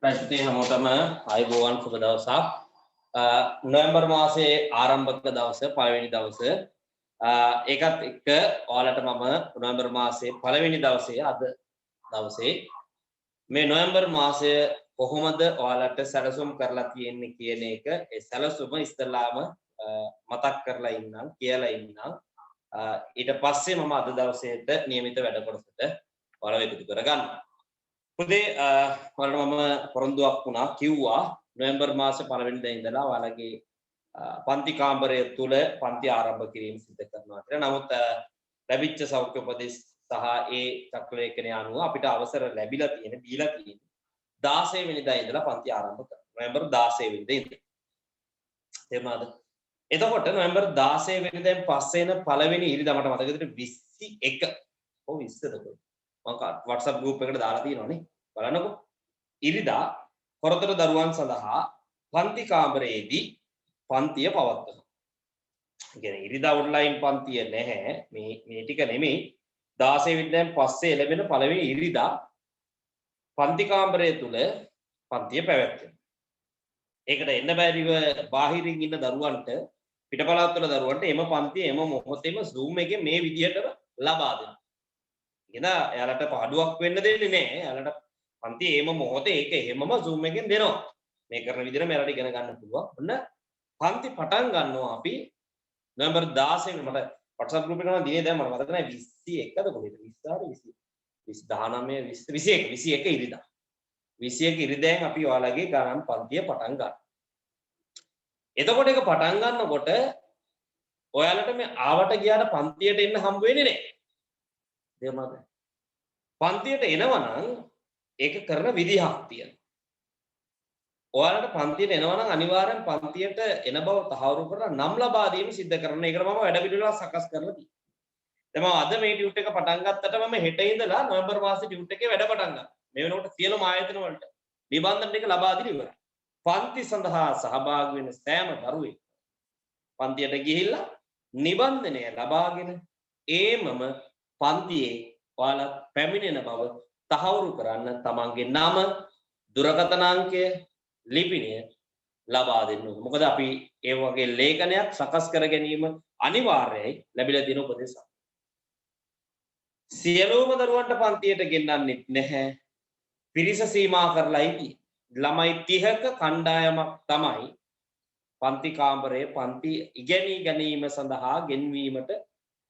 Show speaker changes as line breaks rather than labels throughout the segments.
ප්‍රශ්නේ හැමෝටම ආයුබෝවන් සුබ දවසක්. නොවැම්බර් මාසයේ ආරම්භක දවස පළවෙනි දවස. ඒකත් එක්ක ඔයාලට මම නොවැම්බර් මාසයේ පළවෙනි දවසේ අද දවසේ මේ නොවැම්බර් මාසය කොහොමද ඔයාලට සැලසුම් කරලා තියෙන්නේ කියන එක ඒ සැලසුම ඉස්සෙල්ලාම මතක් කරලා ඉන්නම් කියලා ඉන්නම්. ඊට පස්සේ මම අද දවසේට નિયમિત වැඩ කොටසට ඔයාලව එකතු කරගන්නවා. පුතේ ඔයාලට මම පොරොන්දුවක් වුණා කිව්වා නොවැම්බර් මාසේ පළවෙනිදා ඉඳලා ඔයාලගේ පන්ති කාමරය තුල පන්ති ආරම්භ කිරීම සිදු කරනවා කියලා. නමුත් ලැබිච්ච සෞඛ්‍ය උපදෙස් සහ ඒ චක්‍රලේඛනය අනුව අපිට අවසර ලැබිලා තියෙන දීලා තියෙන 16 වෙනිදා ඉඳලා පන්ති ආරම්භ කරනවා. නොවැම්බර් 16 වෙනිදා ඉඳලා. තේරුණාද? එතකොට නොවැම්බර් 16 වෙනිදාන් පස්සේ එන පළවෙනි ඉරිදා මට මතක විදිහට 21. ඔව් 20ද කොයි. මම WhatsApp group එකට දාලා තියෙනවානේ. බලන්නකෝ. ඉරිදා කොරතර දරුවන් සඳහා පන්ති කාමරයේදී පන්තිය පවත්වනවා. ඒ කියන්නේ ඉරිදා ඔන්ලයින් පන්තිය නැහැ. මේ ටික නෙමෙයි. 16 වෙනිදාන් පස්සේ ලැබෙන පළවෙනි ඉරිදා පන්ති කාමරය තුල පන්තිය පැවැත්වෙනවා. ඒකට එන්න බැරිව බාහිරින් ඉන්න දරුවන්ට පිටපළාත් වල දරුවන්ට එම පන්තිය එම මොහොතේම Zoom එකේ මේ විදිහටම ලබා දෙනවා. එයාලට පාඩුවක් වෙන්න දෙන්නේ නැහැ. එයාලට පන්ති එම මොහොතේ ඒක එහෙමම Zoom එකෙන් දෙනවා. මේ කරන විදිහට මෙයාලට ඉගෙන ගන්න පුළුවන්. ඔන්න පන්ති පටන් ගන්නවා අපි නොවැම්බර් 16 මට WhatsApp group එකේ දිනේ දැන් මට මතක නැහැ 21ද කොහෙද 26 20 19 20 21 ඉරිදා 21 ඉරිදාෙන් අපි ඔයාලගේ ගණන් පන්තිය පටන් ගන්නවා. එතකොට ඒක පටන් ගන්නකොට ඔයාලට මේ ආවට ගියාට පන්තියට එන්න හම්බ වෙන්නේ නැහැ. තේරුණාද? පන්තියට එනවා නම් ඒක කරන විදිහක් තියෙනවා. ඔයාලට පන්තියට එනවා නම් අනිවාර්යෙන් පන්තියට එන බව තහවුරු කරලා නම් ලබා දීම සිද්ධ කරන එකට මම වැඩ පිළිවෙලක් සකස් කරලා තියෙනවා. දැන් මම අද මේ ටියුට් එක පටන් ගත්තට මම හෙට ඉඳලා නොවැම්බර් මාසේ ටියුට් එකේ වැඩ පටන් ගන්නවා. මේ වෙනකොට සියලුම ආයතන වලට නිබන්ධන ටික ලබා දීලා ඉවරයි. පන්ති සඳහා සහභාගී වෙන සෑම දරුවෙක් පන්තියට ගිහිල්ලා නිබන්ධනය ලබාගෙන ඒමම පන්තියේ ඔයාලා පැමිණෙන බව තහවුරු කරන්න තමන්ගේ නම දුරකථන අංකය ලිපිනය ලබා දෙන්න ඕනේ. මොකද අපි ඒ වගේ ලේඛනයක් සකස් කර ගැනීම අනිවාර්යයි ලැබිලා තියෙන උපදෙස්. සියලුම දරුවන්ට පන්තියට ගෙන්නන්නෙත් නැහැ. පිරිස සීමා කරලායි තියෙන්නේ. ළමයි 30ක කණ්ඩායමක් තමයි පන්ති කාමරයේ පන්ති ඉගෙනී ගැනීම සඳහා ගෙන්වීමට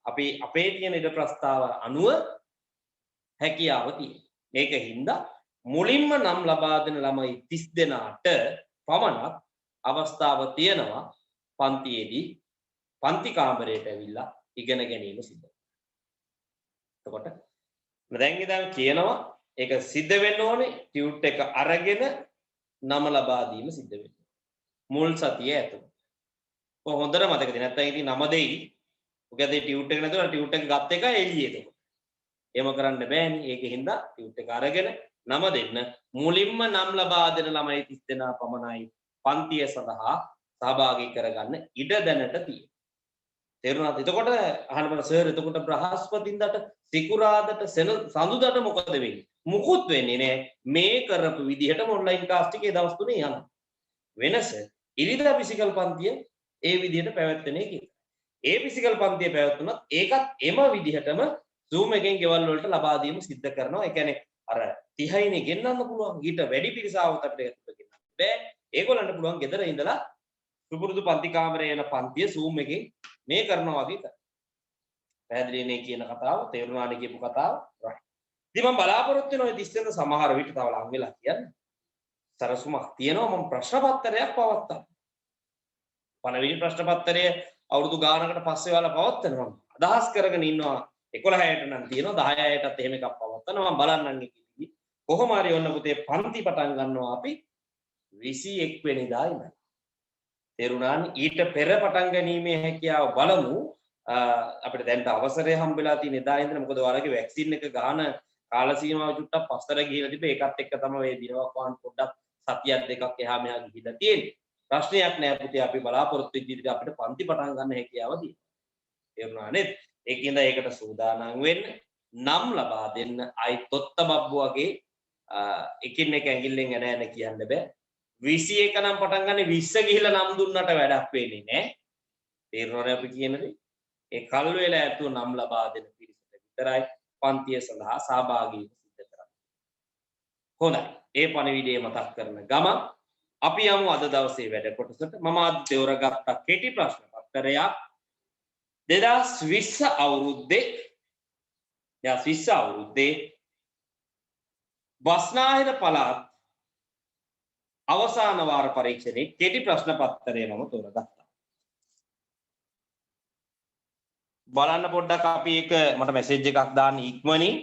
අපි අපේ තියෙන ඉඩ ප්‍රස්තාව අනුව හැකියාව තියෙනවා. මේකින්ද මුලින්ම නම් ලබා දෙන ළමයි 30 දෙනාට පමණක් අවස්ථාව තියෙනවා පන්තියේදී පන්ති කාමරයට ඇවිල්ලා ඉගෙන ගැනීම සිද්ධ වෙනවා. එතකොට දැන් ඉතින් කියනවා ඒක සිද්ධ වෙන්න ඕනේ ටියුට් එක අරගෙන නම ලබා දීම සිද්ධ වෙනවා. මුල් සතිය ඇතුළත. හොඳට මතකද නැත්නම් ඉතින් නම දෙයි. ඔකද ටියුට් එක නැතුව ටියුට් එක ගත්ත එක එළියේ එතකොට. එහෙම කරන්න බෑනේ. ඒකෙන්ද ටියුට් එක අරගෙන නම දෙන්න මුලින්ම නම් ලබා දෙන ළමයි 30 දෙනා පමණයි පන්තිය සඳහා සහභාගී කරගන්න ඉඩ දැනට තියෙනවා. තේරුණාද? එතකොට අහන්න බල සර් එතකොට බ්‍රහස්පතින්දට සිකුරාදට සඳුදාට මොකද වෙන්නේ? මුකුත් වෙන්නේ නැහැ. මේ කරපු විදිහටම ඔන්ලයින් ක්ලාස් ටිකේ දවස් තුනේ යනවා. වෙනස ඉරිදා ෆිසිකල් පන්තිය ඒ විදිහට පැවැත්වෙන එකයි. ඒ ෆිසිකල් පන්තිය පැවැත්වුණත් ඒකත් එම විදිහටම Zoom එකෙන් ගෙවල් වලට ලබා දීම සිද්ධ කරනවා. ඒ කියන්නේ අර 30යිනේ ගෙන්නන්න පුළුවන්. ඊට වැඩි පිරිසාවක් අපිට එකතු ගෙන්නන්න බෑ. ඒගොල්ලන්ට පුළුවන් ගෙදර ඉඳලා සුපුරුදු පන්ති කාමරේ යන පන්තිය Zoom එකෙන් මේ කරනවා වගේ කරා. පැහැදිලිනේ කියන කතාව, තේරුණානේ කියපු කතාව. right. ඉතින් මම බලාපොරොත්තු වෙනවා මේ 30 වෙනිදා සමහර විට තව ලං වෙලා කියන්නේ. සරසුමක් තියෙනවා මම ප්‍රශ්න පත්‍රයක් පවත්තා. පළවෙනි ප්‍රශ්න පත්‍රය අවුරුදු ගානකට පස්සේ වල පවත්වනවා. අදහස් කරගෙන ඉන්නවා 11ට නම් තියෙනවා 10ටත් එහෙම එකක් පවත්වනවා. මම බලන්නම් කිව්වි. කොහොම හරි ඔන්න පුතේ පන්ති පටන් ගන්නවා අපි 21 වෙනිදා ඉඳන්. තේරුණානේ ඊට පෙර පටන් ගැනීමේ හැකියාව බලමු. අපිට දැන් අවසරය හම්බෙලා තියෙන එදා ඉඳන් මොකද ඔයාලගේ වැක්සින් එක ගන්න කාල සීමාව චුට්ටක් පස්සට ගිහිලා තිබේ. ඒකත් එක්ක තමයි මේ දිනවක් වාන් පොඩ්ඩක් සතියක් දෙකක් එහා මෙහා ගිහිලා තියෙන්නේ. ප්‍රශ්නයක් නෑ පුතේ අපි බලාපොරොත්තු වෙච්ච විදිහට අපිට පන්ති පටන් ගන්න හැකියාව තියෙනවා. තේරුණා නේද? ඒකින්ද ඒකට සූදානම් වෙන්න නම් ලබා දෙන්න අයි තොත්ත බබ්බු වගේ එකින් එක ඇඟිල්ලෙන් එන යන කියන්න බෑ 21 නම් පටන් ගන්න 20 ගිහිලා නම් දුන්නට වැඩක් වෙන්නේ නෑ තේරෙනවද අපි කියන දේ ඒ කල් වේලා ඇතුව නම් ලබා දෙන පිරිසට විතරයි පන්තිය සඳහා සහභාගී සිද්ධ කරන්නේ හොඳයි ඒ පණිවිඩය මතක් කරන ගම අපි යමු අද දවසේ වැඩ කොටසට මම අද තෝරගත්ත කෙටි ප්‍රශ්න පත්‍රයක් 2020 අවුරුද්දේ බස්නාහිර පළාත් අවසාන වාර පරීක්ෂණයේ කෙටි ප්‍රශ්න පත්‍රය මම තෝරගත්තා. බලන්න පොඩ්ඩක් අපි ඒක මට මැසේජ් එකක් දාන්න ඉක්මනින්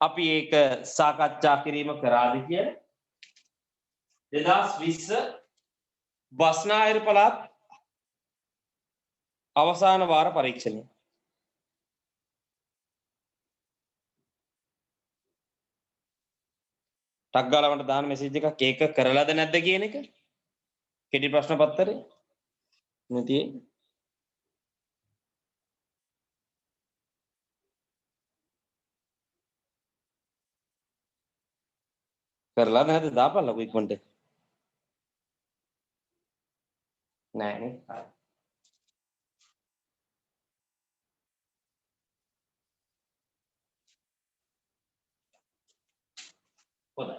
අපි ඒක සාකච්ඡා කිරීම කරාද කියලා. 2020 බස්නාහිර පළාත් අවසාන වාර පරීක්ෂණය. ටක් ගාලා මට දාන්න මැසේජ් එකක් ඒක කරලාද නැද්ද කියන එක. කෙටි ප්‍රශ්න පත්‍රය. නැති කරලාද නැද්ද දාපල්ලා ඉක්මනට. නෑ නේ. හොඳයි.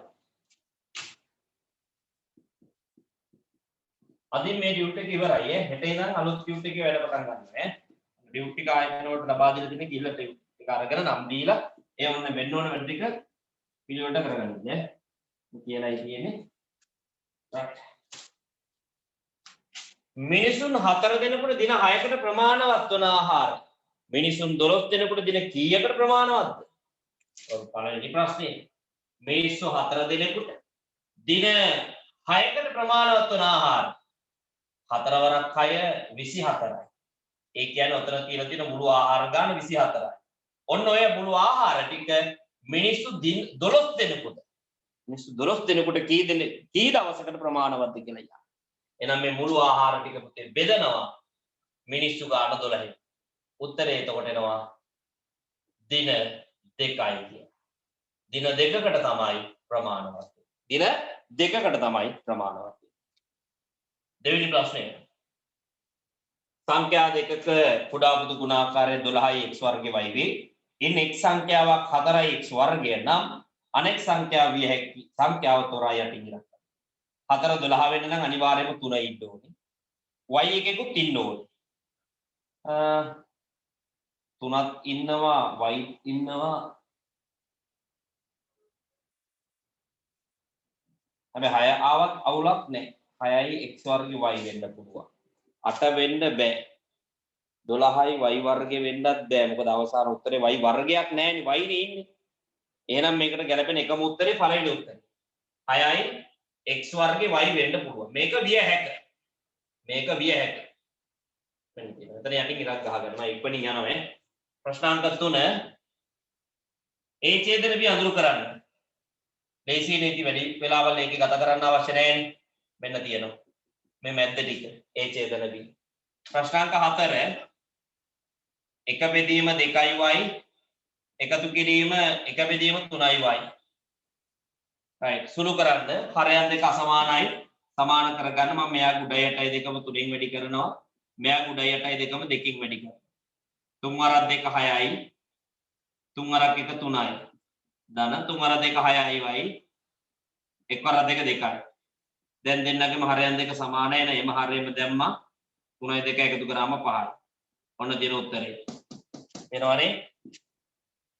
අදින් මේ ඩියුට් එක ඉවරයි ඈ. හෙට ඉඳන් අලුත් ඩියුට් එකේ වැඩ පටන් ගන්නවා ඈ. ඩියුට් එක ආයෙත් ලබා දෙන්න දෙන්නේ කිල්ල ඩියුට් එක අරගෙන නම් දීලා ඒ වුණ වෙන්න ඕන වැඩ ටික පිළිවෙලට කරගන්න ඈ. කියලායි කියන්නේ. මිනිසුන් 4 දිනකට දින 6කට ප්‍රමාණවත් වන ආහාර. මිනිසුන් 12 දිනකට දින කීයකට ප්‍රමාණවත්ද? ඔය පළවෙනි ප්‍රශ්නේ. මිනිස්සු 4 දිනකට දින 6කට ප්‍රමාණවත් වන ආහාර. 4 වරක් 6 24යි. ඒ කියන්නේ උතන කියලා තියෙන මුළු ආහාර ගන්න 24යි. ඔන්න ඔය මුළු ආහාර ටික මිනිස්සු දින 12 දිනකට. මිනිස්සු 12 දිනකට කී දවසකට ප්‍රමාණවත්ද කියලා යන්න. එහෙනම් මේ මුළු ආහාර ටික පුතේ බෙදනවා මිනිස්සු ගන්න 12යි. උත්තරේ එතකොට එනවා දින 2යි කියන. දින 2කට තමයි ප්‍රමාණවත්. දින 2කට තමයි ප්‍රමාණවත්. දෙවෙනි ප්‍රශ්නය. සංඛ්‍යා දෙකක කුඩා පුදු ගුණාකාරය 12යි x වර්ගය y වේ. ඉන් x සංඛ්‍යාවක් 4යි x වර්ගය නම් අනෙක් සංඛ්‍යාව විය හැකි සංඛ්‍යාව තෝරා යටින් ඉලක්ක. 4 12 වෙන්න නම් අනිවාර්යයෙන්ම 3 ඉන්න ඕනේ. y එකකුත් ඉන්න ඕනේ. 3ක් ඉන්නවා y ඉන්නවා. හැබැයි 6 ආවත් අවුලක් නැහැ. 6යි x වර්ගය y වෙන්න පුළුවන්. 8 වෙන්න බෑ. 12යි y වර්ගය වෙන්නත් බෑ. මොකද අවසාන උත්තරේ y වර්ගයක් නැහැනේ y නේ ඉන්නේ. එහෙනම් මේකට ගැලපෙන එකම උත්තරේ පළවෙනි උත්තරේ. 6යි x වර්ගේ y වෙන්න පුළුවන්. මේක විය හැක. මේක විය හැක. මෙතන යටින් ඉරක් ගහගන්න මම ඉක්මනින් යනවා. ප්‍රශ්නාංක 3 a ඡේදන b අඳුරු කරන්න. ලේසි නීති වැඩි වෙලාවල් ඒකේ ගත කරන්න අවශ්‍ය නැහැ. මෙන්න තියෙනවා. මේ මැද්ද ටික a ඡේදන b. ප්‍රශ්නාංක 4 එක බෙදීම 2y එකතු කිරීම එක බෙදීම 3y. right සුළු කරන්න හරයන් දෙක අසමානයි සමාන කරගන්න මම මෙයා උඩ යටයි දෙකම 3න් වැඩි කරනවා මෙයා උඩ යටයි දෙකම 2කින් වැඩි කරනවා 3 වරක් 2 6යි 3 වරක් 1 3යි ධන 3 වරක් 2 6යි y 1 වරක් 2 2යි දැන් දෙන්නගේම හරයන් දෙක සමානයි නේ එම හරයෙම දැම්මා 3යි 2 එකතු කරාම 5යි ඔන්න දින උත්තරේ එනවනේ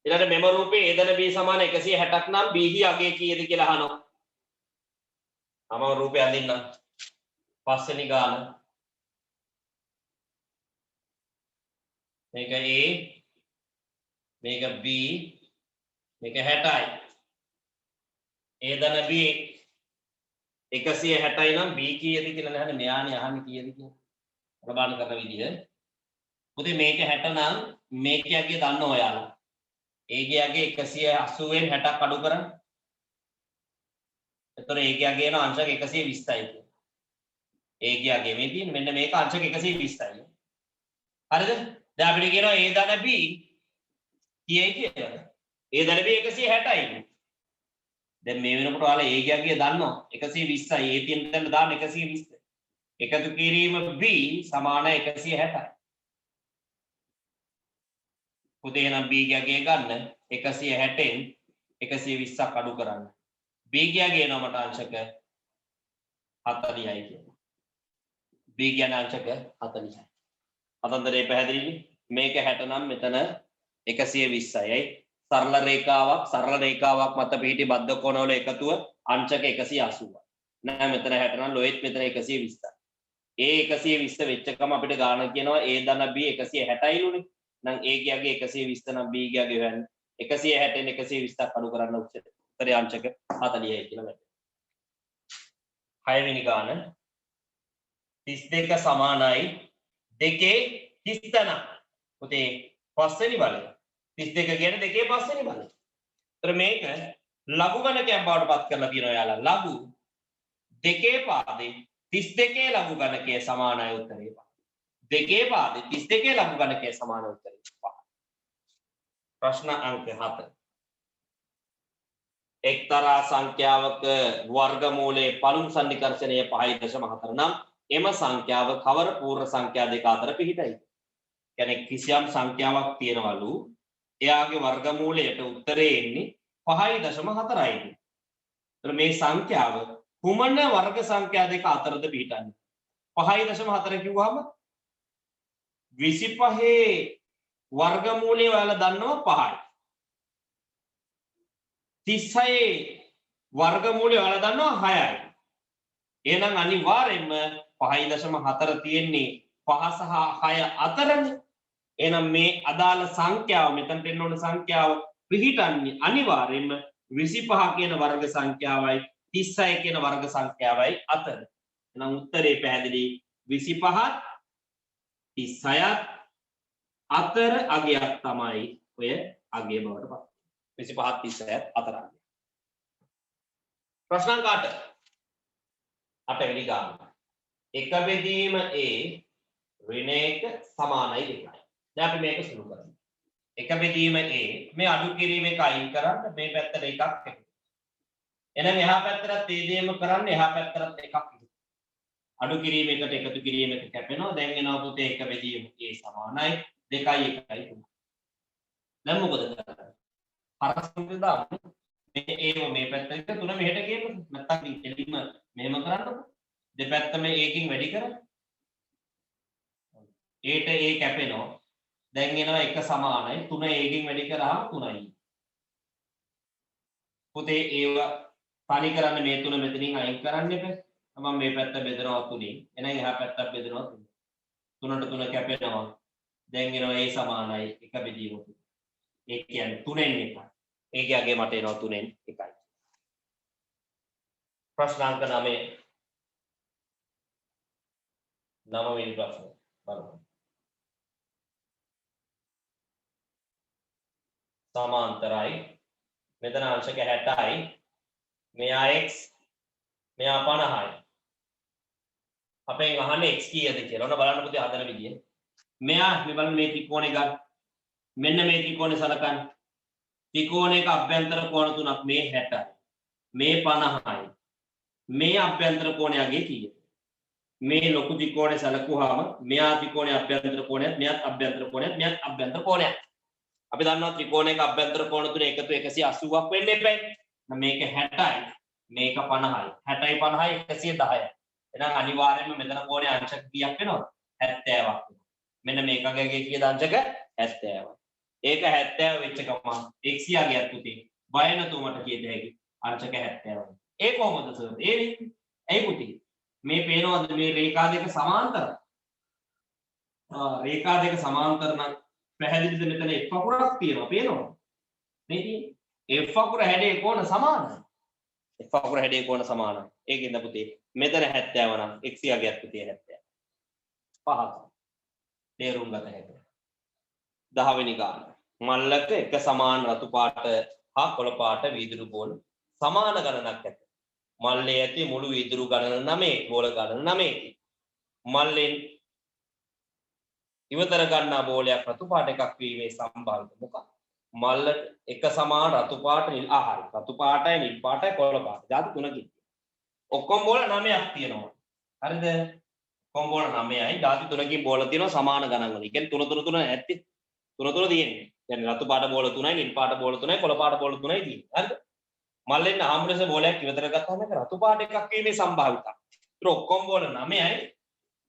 ඊළඟ මෙම රූපේ a ධන b සමාන 160ක් නම් b හි අගය කීයද කියලා අහනවා. මම රූපය අඳින්නම්. පස්වෙනි ගාන. මේක a මේක b මේක 60යි. a ධන b 160යි නම් b කීයද කියලා නහන්නේ මෙයානේ අහන්නේ කීයද කියලා. ප්‍රබාන කරන විදිහ. පුතේ මේක 60 නම් මේකේ අගය දන්න ඔයාලා. ඒගේ අගේ 180ෙන් 60ක් අඩු කරන්න. එතකොට ඒගේ අගේ එන අංශක 120යි කියන්නේ. ඒගේ අගේ මේ තියෙන මෙන්න මේක අංශක 120යි. හරිද? දැන් අපිට කියනවා a ධන b කීයයි කියලා. a ධන b 160යි. දැන් මේ වෙනකොට ඔයාලා A ගිය දන්නවා 120යි A තියෙන තැන දාන්න 120. එකතු කිරීම B සමාන 160යි. පුතේ නම් B ගිය ගන්න 160න් 120ක් අඩු කරන්න. B ගිය නෝ මට අංශක 40යි කියනවා. B ගිය අංශක 40යි. අතන්දරේ පැහැදිලිද? මේක 60 නම් මෙතන 120යි. සරල රේඛාවක් මත පිහිටි බද්ධ කෝණවල එකතුව අංශක 180යි. නෑ මෙතන 60 නම් ලොයෙත් මෙතන 120යි. A 120 වෙච්චකම අපිට ගාන කියනවා A ධන B 160යි ලුනේ. නම් A ගියගේ 120 නම් B ගියගේ වෙන්නේ 160න් 120ක් අඩු කරන්න උත්තරේ අංශක 40යි කියලා වැටෙනවා. 6 වෙනි ගාන 32 සමානයි 2 30 පුතේ පස්වෙනි බලය 32 කියන්නේ 2 පස්වෙනි බලය. ඒතර මේක ලඝු ගණකයක් බවට පත් කරලා තියෙනවා යාලා. ලඝු 2 පාදේ 32 ලඝු ගණකයේ සමානයි උත්තරේ 5. 2 පාදේ 32 ලඝු ගණකයේ සමාන උත්තරේ 5. ප්‍රශ්න අංක 7. එක්තරා සංඛ්‍යාවක වර්ගමූලයේ පළමු සන්නිකර්ෂණය 5.4 නම් එම සංඛ්‍යාව කවර පූර්ණ සංඛ්‍යා දෙක අතර පිහිටයි. කියන්නේ කිසියම් සංඛ්‍යාවක් තියෙනවලු එයාගේ වර්ගමූලයට උත්තරේ එන්නේ 5.4යි. එතන මේ සංඛ්‍යාව කුමන වර්ග සංඛ්‍යා දෙක අතරද පිහිටන්නේ? 5.4 කිව්වහම 25 වර්ගමූලය ඔයාලා දන්නවා 5යි. 36 වර්ගමූලය ඔයාලා දන්නවා 6යි. එහෙනම් අනිවාර්යෙන්ම 5.4 තියෙන්නේ 5 සහ 6 අතරනේ. එහෙනම් මේ අදාළ සංඛ්‍යාව මෙතනට එන්න ඕන සංඛ්‍යාව පිහිටන්නේ අනිවාර්යෙන්ම 25 කියන වර්ග සංඛ්‍යාවයි 36 කියන වර්ග සංඛ්‍යාවයි අතර. එහෙනම් උත්තරේ පැහැදිලි 25ත් 36ත් අතර අගයක් තමයි ඔය අගය බවට පත්. 25ත් 36ත් අතර අගය. ප්‍රශ්න අංක 8. 8 වෙනි ගාන. එක බෙදීම A ඍණ 1 සමානයි 2යි. දැන් අපි මේක සුළු කරමු. එක බෙදීම A මේ අඩු කිරීම එක අයින් කරන්න මේ පැත්තට එකක් එකතු. එහෙනම් එහා පැත්තට ඒ දෙයම කරන්න එහා පැත්තට එකක් එකතු. අඩු කිරීම එකට එකතු කිරීම එක කැපෙනවා. දැන් එනවා පුතේ එක බෙදීම A සමානයි 2යි 1යි 3. දැන් මොකද කරන්නේ? පරස්පර දාමු. මේ A මේ පැත්තට 3 මෙහෙට ගියමු. නැත්තම් එළිම මෙහෙම කරන්නකො. දෙපැත්තම ඒකින් වැඩි කරමු. ඒට A කැපෙනවා. දැන් එනවා 1 සමානයි 3 ඒකින් වැඩි කරාම 3යි. පුතේ ඒව තනි කරන්න මේ 3 මෙතනින් අයින් කරන්න එපා. මම මේ පැත්ත බෙදනවා 3න්. එහෙනම් එහා පැත්තත් බෙදනවා 3. 3ට 3 කැපෙනවා. දැන් එනවා A සමානයි 1 බෙදීම 3. ඒ කියන්නේ 3න් 1යි. ඒකගේ මට එනවා 3න් 1යි. ප්‍රශ්න අංක 9. 9 වෙනි ප්‍රශ්න බලමු. සමාන්තරයි මෙතන අංශක 60යි මෙයා x මෙයා 50යි අපෙන් අහන්නේ x කීයද කියලා. ඔන්න බලන්න පුතේ හදන විදිය. මෙයා මේ බලන්න මේ ත්‍රිකෝණය ගන්න. මෙන්න මේ ත්‍රිකෝණය සලකන්න. ත්‍රිකෝණයක අභ්‍යන්තර කෝණ තුනක් මේ 60යි මේ 50යි මේ අභ්‍යන්තර කෝණයගේ කීයද? මේ ලොකු ත්‍රිකෝණය සලකුවාම මෙයා ත්‍රිකෝණයේ අභ්‍යන්තර කෝණයත් මෙයාත් අභ්‍යන්තර කෝණයත් මෙයාත් අභ්‍යන්තර කෝණයත්. අපි දන්නවා ත්‍රිකෝණයක අභ්‍යන්තර කෝණ තුන එකතු 180ක් වෙන්න එපයි. මේක 60යි මේක 50යි 60යි 50යි 110යි. එහෙනම් අනිවාර්යයෙන්ම මෙතන කෝණයේ අංශක කීයක් වෙනවද? 70ක්. මෙන්න මේකගේ කීයද අංශක 70යි. ඒක 70 වෙච්ච ගමන් x යගයක් පුතේ y නැතුමට කීයද හැකි අංශක 70යි. ඒ කොහොමද සර්? ඒ වෙන්නේ. ඇයි පුතේ? මේ පේනවද මේ රේඛා දෙක සමාන්තරයි. රේඛා දෙක සමාන්තර නම් පැහැදිලිද මෙතන F අකුරක් තියෙනවා පේනවද? මේ තියෙන්නේ F අකුර හැඩේ කෝණ සමානයි. F අකුර හැඩේ කෝණ සමානයි. ඒකෙන්ද පුතේ මෙතන 70 නම් x යගයක් පුතේ 70. පහක්. තේරුම් ගත හැකියි. 10 වෙනි ගාන. මල්ලක එක සමාන රතු පාට හා කොළ පාට වීදුරු බෝල සමාන ගණනක් ඇත. මල්ලේ ඇති මුළු වීදුරු ගණන 9 බෝල ගණන 9කි. මල්ලෙන් ඉවතර ගන්නා බෝලයක් රතු පාට එකක් වීමේ සම්භාවිත මොකක්ද? මල්ල එක සමාන රතු පාට නිල් ආහාර රතු පාටයි නිල් පාටයි කොළ පාට ಜಾති තුනකින් ඔක්කොම බෝල 9ක් තියෙනවා හරිද ඔක්කොම බෝල 9යි ಜಾති තුනකින් බෝල තියෙනවා සමාන ගණන් වල. ඒ කියන්නේ 3 3 3 නැත්ති 3 3 තියෙන්නේ. يعني රතු පාට බෝල 3යි නිල් පාට බෝල 3යි කොළ පාට බෝල 3යි තියෙන්නේ. හරිද? මල්ලෙන් ආම්බුලන්ස් බෝලයක් ඉවතර ගත්තාම ඒක රතු පාට එකක් වීමේ සම්භාවිතය. ඒතර ඔක්කොම බෝල 9යි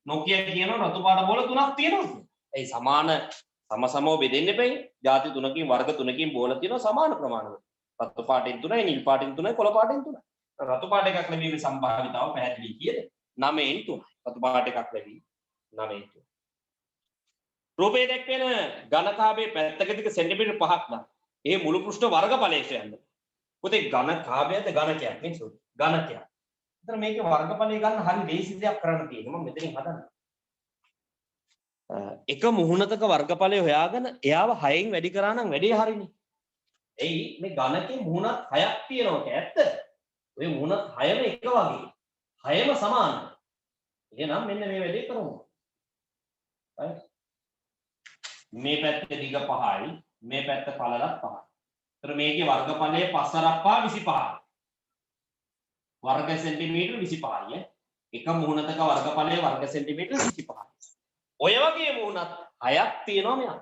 නොකිය කියනවා රතු පාට බෝල 3ක් තියෙනවා. ඒ සමාන සමසමව බෙදෙන්න එපයි. ಜಾති තුනකින් වර්ග තුනකින් බෝල තියෙනවා සමාන ප්‍රමාණවල. රතු පාටෙන් 3යි නිල් පාටෙන් 3යි කොළ පාටෙන් 3යි. රතු පාට එකක් ලැබීමේ සම්භාවිතාව පැහැදිලි කීයද? 9න් 3යි. රතු පාට එකක් ලැබීම 9න් 3යි. රූපයේ දැක්වෙන ඝනකාභයේ පැත්තක දිග සෙන්ටිමීටර් 5ක් නම් ඒ මුළු පෘෂ්ඨ වර්ගඵලය කියන්න. පුතේ ඝනකාභයද ඝනකයක් නේ සෝරි. ඝනකයක්. එතන මේකේ වර්ගඵලය ගන්න හරි ලේසි දෙයක් කරන්න තියෙනවා. මම මෙතනින් හදන්න. එක මුහුණතක වර්ගඵලය හොයාගෙන එයාව 6න් වැඩි කරා නම් වැඩේ හරිනේ. එයි මේ ඝනකේ මුහුණත් 6ක් තියෙනවා ඇත්ත. ඔය මුහුණත් 6ම එක වගේ. 6ම සමානයි. එහෙනම් මෙන්න මේ වැඩේ කරමු. හරි. මේ පැත්තේ දිග 5යි මේ පැත්ත පළලක් 5යි. ඒතර මේකේ වර්ගඵලය 5 පහ 25යි. वर्ग सेंटीमीटर 25යි. එක මුහුණතක වර්ගඵලය वर्ग सेंटीमीटर 25යි. ඔය වගේ මුහුණත් 6ක් තියෙනවා මෙයා.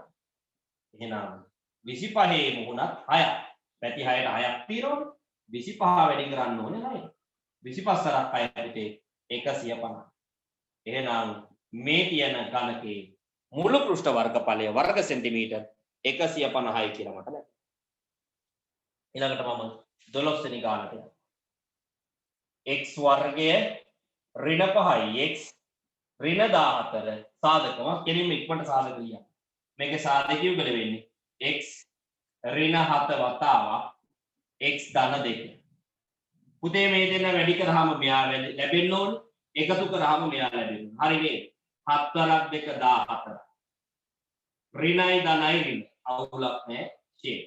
එහෙනම් 25 මුහුණත් 6ක්. පැති 6ට 6ක් තියෙනවනේ. 25 වැඩි කරන්න ඕනේ 6. 25 සරක් 6 පිටේ 150. එහෙනම් මේ තියෙන ඝනකේ මුළු පෘෂ්ඨ වර්ගඵලය वर्ग सेंटीमीटर 150යි කියලා මට ලැබෙනවා. ඊළඟට මම 12 වෙනි ගානට යනවා. x वर्गය ඍණ 5යි x ඍණ 14 සාධකම කෙලින්ම ඉක්මනට සාධක ලියන්න. මේකේ සාධකය උගල වෙන්නේ x ඍණ 7 වතාවක් x ධන 2. පුතේ මේ දෙන්න වැඩි කරාම මෙයා ලැබෙන්න ඕනේ. එකතු කරාම මෙයා ලැබෙනවා. හරි නේද? 7 වරක් 2 14. ඍණයි ධනයි ඍණ. අවුලක් නැහැ. ෂේ.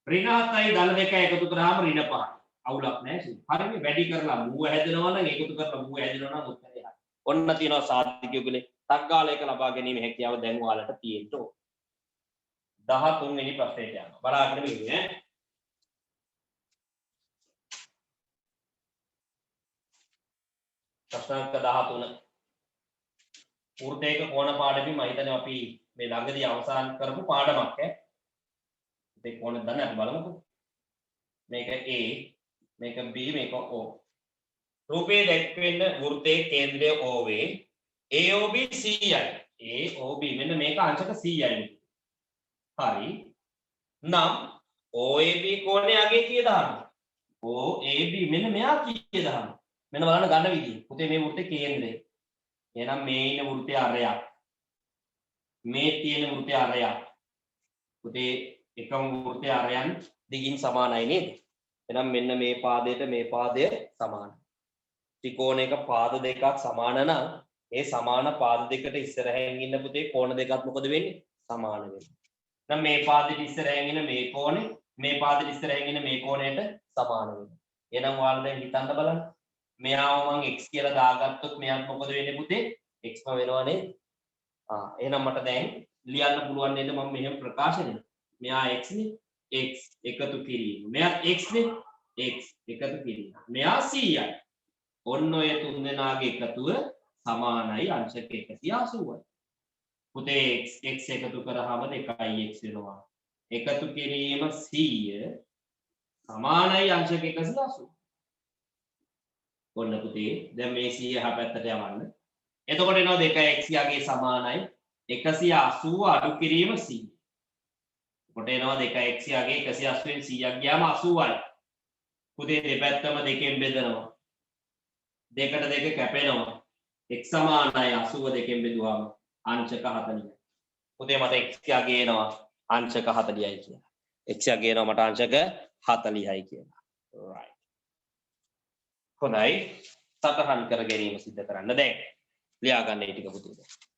ඍණ 7යි ධන 2 එකතු කරාම ඍණ 5යි. අවුලක් නැහැ. හරිනේ වැඩි කරලා මුව හැදෙනවා නම් එකතු කරලා මුව හැදෙනවා නම් උත්තරය හරි. ඔන්න තියෙනවා සාධකයකලේ තක්ගාලයක ලබා ගැනීම හැකියාව දැන් ඔයාලට තියෙන්න ඕන. 13 වෙනි ප්‍රශ්නයට යනවා. බලාගෙන ඉන්න ඈ. ප්‍රශ්න අංක 13. වෘත්තයක කෝණ පාඩමේ මම හිතන්නේ අපි මේ ළඟදී අවසන් කරපු පාඩමක් ඈ. මේ කෝණ දන්නේ අපි බලමුකෝ. මේක A මේක B මේක O. රූපයේ දැක්වෙන වෘත්තයේ කේන්ද්‍රය O වේ AOB CI. AOB මෙන්න මේක අංශක CI. හරි. නම් OAB කෝණය අගේ කීයද අහන්න. OAB මෙන්න මෙයා කීයද අහන්න. මෙන්න බලන්න ගන්න විදිය. පුතේ මේ වෘත්තයේ කේන්ද්‍රය. එහෙනම් මේ ඉන්න වෘත්තය අරයක්. මේ තියෙන වෘත්තය අරයක්. පුතේ එකම වෘත්තය අරයන් දිගින් සමානයි නේද? එහෙනම් මෙන්න මේ පාදයට මේ පාදය සමානයි. ත්‍රිකෝණයක පාද දෙකක් සමාන නම් ඒ සමාන පාද දෙකට ඉස්සරහින් ඉන්න පුතේ කෝණ දෙකක් මොකද වෙන්නේ? සමාන වෙනවා. දැන් මේ පාදෙට ඉස්සරහින් ඉන්න මේ කෝණේ මේ පාදෙට ඉස්සරහින් ඉන්න මේ කෝණයට සමාන වෙනවා. එහෙනම් ඔයාලා දැන් හිතන්න බලන්න. මෙයාව මම x කියලා දාගත්තොත් මෙයාට මොකද වෙන්නේ පුතේ? xම වෙනවා නේද? එහෙනම් මට දැන් ලියන්න පුළුවන් නේද මම මෙහෙම ප්‍රකාශනය. මෙයා x නේ x එකතු කිරීම. මෙයා x නේ x එකතු කිරීම. මෙයා CI. ඔන්න ඔය තුන් දෙනාගේ එකතුව සමානයි අංශක 180යි. පුතේ x එකතු කරාම 2x වෙනවා. එකතු කිරීම 100 සමානයි අංශක 180. ඔන්න පුතේ දැන් මේ 100 එහා පැත්තට යවන්න. එතකොට එනවා 2x යගේ සමානයි 180 අඩු කිරීම 100. කොට එනවා 2x යගේ 180 න් 100ක් ගියාම 80යි. පුතේ දෙපැත්තම දෙකෙන් බෙදනවා. දෙකට දෙක කැපෙනවා. x සමානයි 80 දෙකෙන් බෙදුවාම අංශක 40යි. පුතේ මට x යගේ එනවා අංශක 40යි කියලා. x යගේ එනවා මට අංශක 40යි කියලා. right. හොඳයි. සතහන් කර ගැනීම සිද්ධ කරන්න දැන්. ලියා ගන්න මේ ටික පුතේ.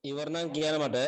ඉවරනම් කියන්න මට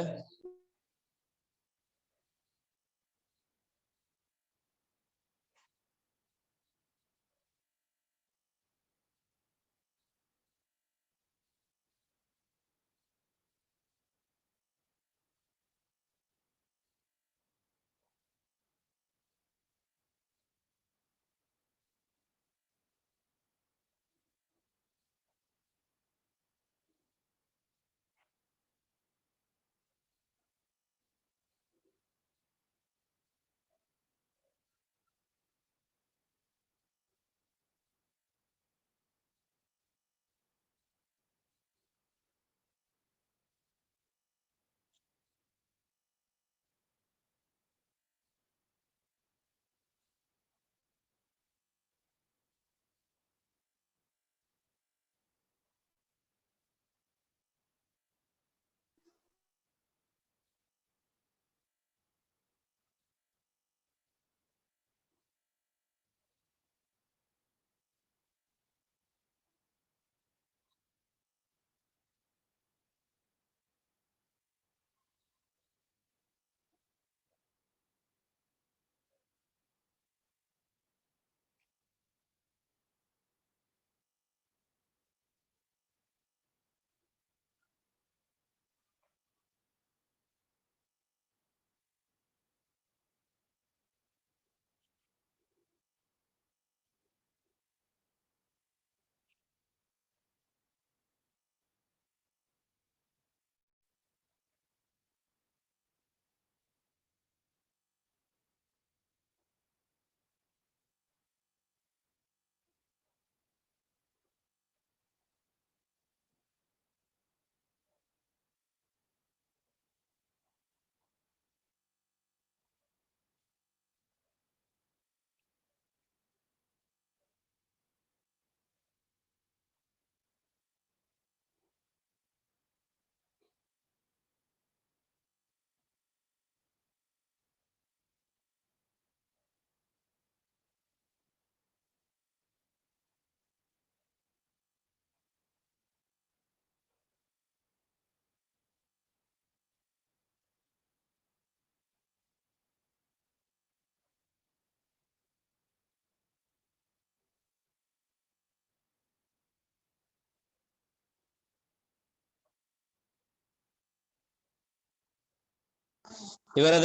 ඉවරද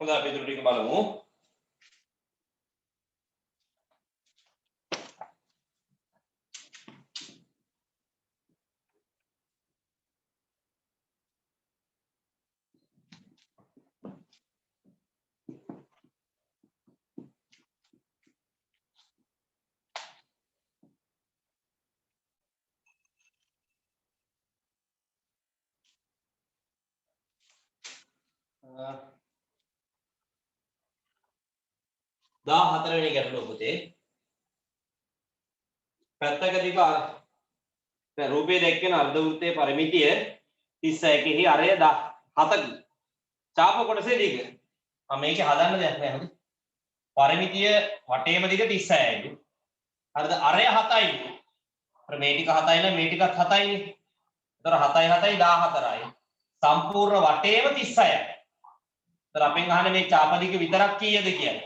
හොඳයි අපි ඉතුරු ටික බලමු 14 වෙනි ගැටලුව පුතේ. පැත්තක දිග දැන් රූපයේ දැක්වෙන අර්ධ වෘත්තයේ පරිමිතිය 31 අරය 7කි. චාප කොටසේ දිග. මේකේ හදන්න දෙයක් නැහැ හරි. පරිමිතිය වටේම දිග 36යි. හරිද? අරය 7යි. අර මේ ටික 7යි නම් මේ ටිකත් 7යිනේ. ඒතර 7යි 7යි 14යි. සම්පූර්ණ වටේම 36යි. ඒතර අපෙන් අහන්නේ මේ චාප දිග විතරක් කීයද කියලා.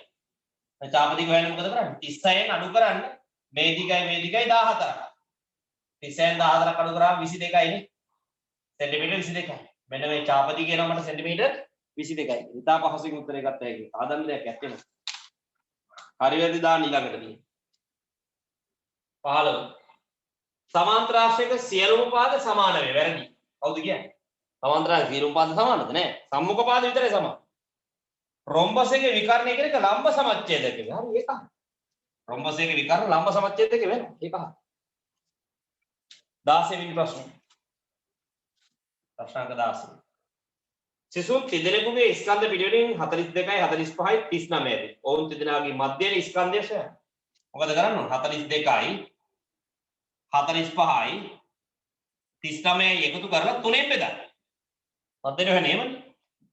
දැන් චාප දිග හොයන්න මොකද කරන්නේ? 36න් අඩු කරන්න මේ දිගයි 14ක්. 36න් 14ක් අඩු කරාම 22යි නේ. සෙන්ටිමීටර් 22යි. මෙන්න මේ චාප දිග එනවා මට සෙන්ටිමීටර් 22යි. ඉතා පහසුවෙන් උත්තරේ ගත්තා ඒක. ආදන්න දෙයක් ඇත්තේ නැහැ. හරි වැරදි දාන්න ඊළඟට තියෙන්නේ. 15. සමාන්තරාශ්‍රයක සියලුම පාද සමාන වේ. වැරදි. කවුද කියන්නේ? සමාන්තරාශ්‍රයක සියලුම පාද සමානද? නෑ. සම්මුඛ පාද විතරයි සමාන. රොම්බස් එකේ විකර්ණය කියන එක ලම්බ සමච්ඡේදක වේ. හරි ඒක. රොම්බස් එකේ විකර්ණ ලම්බ සමච්ඡේදක වෙනවා. ඒක හරි. 16 වෙනි ප්‍රශ්න. ප්‍රශ්නාංක 16. සිසුන් තිදෙනෙකුගේ ස්කන්ධ පිළිවෙලින් 42යි 45යි 39යි. ඔවුන් තිදෙනාගේ මධ්‍යම ස්කන්ධය සොයන්න. මොකද කරන්න ඕන? 42යි 45යි 39යි එකතු කරලා 3ෙන් බෙදන්න. මධ්‍යම වෙන්නේ නේද?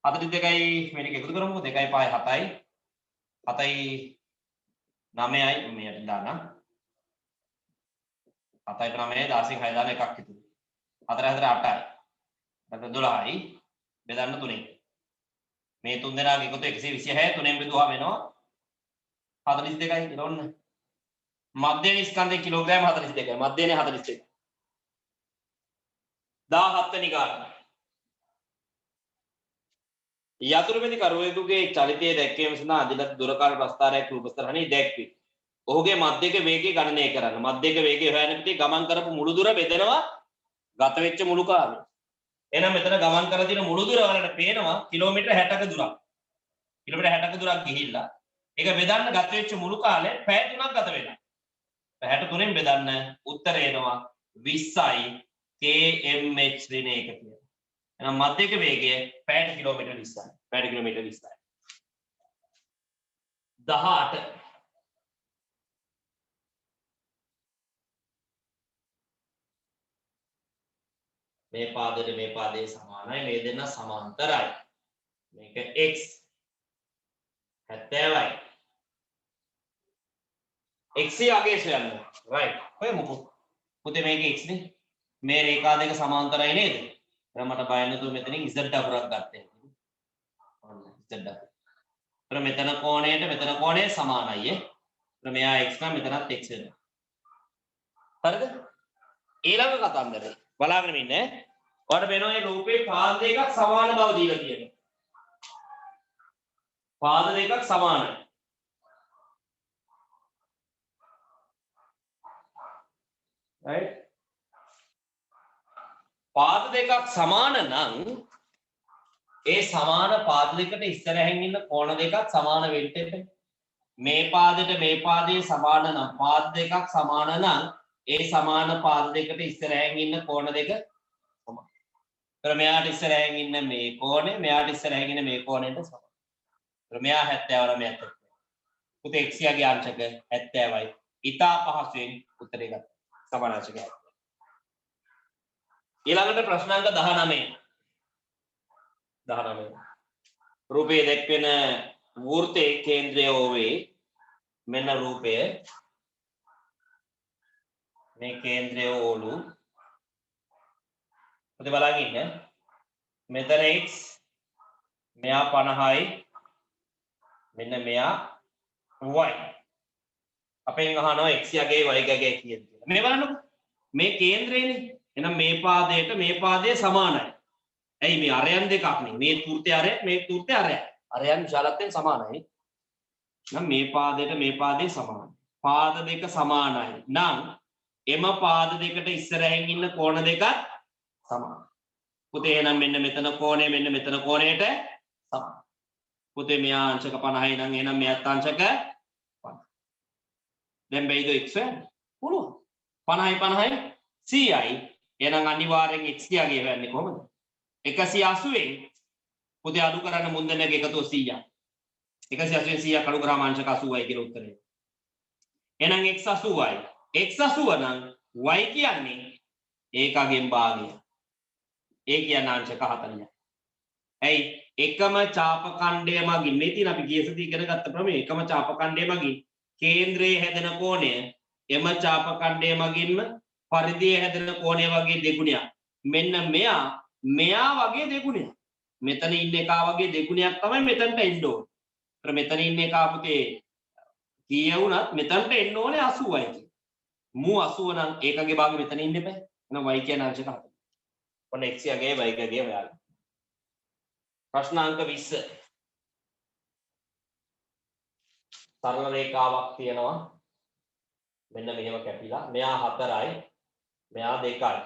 42යි මේක එකතු කරමුකෝ 2යි 5යි 7යි 7යි 9යි මෙයට දාන්න. 7යි 9යි 16යි 6 දාලා එකක් හිතුවා. 4 4 8යි. 12යි බෙදන්න 3ෙන්. මේ තුන් දෙනාගේ එකතු 126 3ෙන් බෙදුවාම එනවා 42යි කියලා ඔන්න. මධ්‍යම ස්කන්ධේ කිලෝග්‍රෑම් 42යි. මධ්‍යනේ 42යි. 17 වෙනි කාරණා. යතුරුපැදි කරුවෙකුගේ චලිතය දැක්වීම සඳහා අදිලත් දුරකාල ප්‍රස්ථාරයක් රූපස්තරහණේ දැක්වේ. ඔහුගේ මධ්‍යක වේගය ගණනය කරන්න. මධ්‍යක වේගය හොයන්න පිටි ගමන් කරපු මුළු දුර බෙදෙනවා ගත වෙච්ච මුළු කාලය. එහෙනම් මෙතන ගමන් කරලා තියෙන මුළු දුර වලට පේනවා කිලෝමීටර 60ක දුරක්. කිලෝමීටර 60ක දුරක් ගිහිල්ලා ඒක බෙදන්න ගත වෙච්ච මුළු කාලය පැය 3ක් ගත වෙනවා. 63න් බෙදන්න උත්තරය එනවා 20යි kmh ඍණ 1 කියලා. එහෙනම් මධ්‍යක වේගය පැයට කිලෝමීටර 20යි. පැයට කිලෝමීටර 20යි. 18 මේ පාදයේ සමානයි මේ දෙන්න සමාන්තරයි. මේක x 70යි. x යගේ සොයන්න. right. කොහෙමු පුතේ මේක x නේ. මේ රේඛා දෙක සමාන්තරයි නේද? එහෙනම් මට බය නැතුව මෙතනින් z අකුරක් ගන්න. ඔන්න z අකුර. ඒතර මෙතන කොණය සමානයි. ඒතර මෙයා x නම් මෙතනත් x වෙනවා. හරිද? ඊළඟ කතන්දරේ බලාගෙන ඉන්න. ඔයාලට පේනවා මේ රූපේ පාද දෙකක් සමාන බව දීලා තියෙනවා. පාද දෙකක් සමානයි. right? පාද දෙකක් සමාන නම් ඒ සමාන පාද දෙකට ඉස්සරහින් ඉන්න කෝණ දෙකක් සමාන වෙන්න එපා. මේ පාදයට මේ පාදයේ සමාන නම් පාද දෙකක් සමාන නම් ඒ සමාන පාද දෙකට ඉස්සරහින් ඉන්න කෝණ දෙක සමාන. ඒතර මෙයාට ඉස්සරහින් ඉන්න මේ කෝණය මෙයාට ඉස්සරහින් ඉන්න මේ කෝණයට සමාන. ඒතර මෙයා 70 මෙයාට 70. පුතේ x යාගේ අංශක 70යි. ඊටා පහසුවෙන් උත්තරේ ගන්න. සමානාංශකය. ඊළඟට ප්‍රශ්නාංක 19. රූපයේ දැක්වෙන වෘත්තයේ කේන්ද්‍රය ඕවේ මෙන්න රූපය මේ කේන්ද්‍රය ඕලු පුතේ බලන් ඉන්න මෙතන x මෙයා 50යි මෙන්න මෙයා y අපෙන් අහනවා x යගේ y යගේ කීයද කියලා මේ බලන්නකො මේ කේන්ද්‍රයනේ එහෙනම් මේ පාදයේ සමානයි ඇයි මේ අරයන් දෙකක් නේ මේ තෘත්‍ය අරය මේ තෘත්‍ය අරය අරයන් විශාලත්වයෙන් සමානයි නම් මේ පාදයේ සමානයි පාද දෙක සමානයි නම් එම පාද දෙකට ඉස්සරහින් ඉන්න කෝණ දෙකත් සමානයි පුතේ එහෙනම් මෙන්න මෙතන කෝණය මෙන්න මෙතන කෝණයට සමානයි පුතේ මෙයා අංශක 50යි නම් එහෙනම් මෙයාත් අංශක 50 දැන් බෙයිද x පුළුවන් 50යි 100යි එහෙනම් අනිවාර්යෙන් x කියාගේ වෙන්නේ කොහොමද 180න් පුතේ අඩු කරන්න මුන් දෙන්නගේ එකතුව 100ක්. 180 100ක් අඩු කරාම අංශක 80යි කියලා උත්තරේ. එහෙනම් x 80යි. x 80 නම් y කියන්නේ ඒකගෙන් භාගය. ඒ කියන්නේ අංශක 40යි. ඇයි එකම චාප ඛණ්ඩය මගින් මේ තියෙන අපි ගිය සතියේ ඉගෙන ගත්ත ප්‍රමේය එකම චාප ඛණ්ඩය මගින් කේන්ද්‍රයේ හැදෙන කෝණය එම චාප ඛණ්ඩය මගින්ම පරිධියේ හැදෙන කෝණය වගේ දෙගුණයක්. මෙන්න මෙයා වගේ දෙගුණයක්. මෙතන ඉන්න එකා වගේ දෙගුණයක් තමයි මෙතනට එන්න ඕනේ. ඒතර මෙතන ඉන්න එකා පුතේ කීය වුණත් මෙතනට එන්න ඕනේ 80යි කියලා. මු 80 නම් ඒකගේ භාගෙ මෙතන ඉන්න එපා. එහෙනම් y කියන අංශක 40. ඔන්න x යගේ y යගේ ඔයාලා. ප්‍රශ්න අංක 20. සරල රේඛාවක් තියෙනවා. මෙන්න මෙහෙම කැපිලා. මෙයා 4යි. මෙයා 2යි.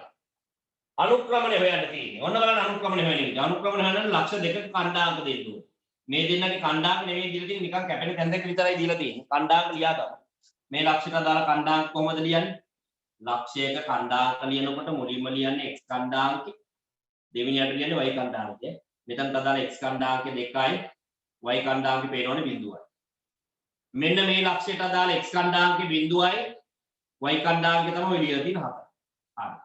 අනුක්‍රමණය හොයන්න තියෙන්නේ. ඔන්න බලන්න අනුක්‍රමණය හොයන්නේ. අනුක්‍රමණය හොයන්න ලක්ෂ දෙකක කණ්ඩායමක දෙන්න ඕනේ. මේ දෙන්නගේ කණ්ඩායම නෙමෙයි දීලා තියෙන්නේ නිකන් කැපෙන තැන් දෙක විතරයි දීලා තියෙන්නේ. කණ්ඩායම ලියා ගන්න. මේ ලක්ෂයට දාලා කණ්ඩායම කොහොමද ලියන්නේ? ලක්ෂයක කණ්ඩායම ලියනකොට මුලින්ම ලියන්නේ x කණ්ඩායමකේ. දෙවෙනියට ලියන්නේ y කණ්ඩායමකේ. මෙතනට දාලා x කණ්ඩායමකේ 2යි y කණ්ඩායමකේ පේනවනේ බිඳුවයි. මෙන්න මේ ලක්ෂයට දාලා x කණ්ඩායමකේ බිඳුවයි y කණ්ඩායමකේ තමයි ලියලා තියෙන 4. හරි.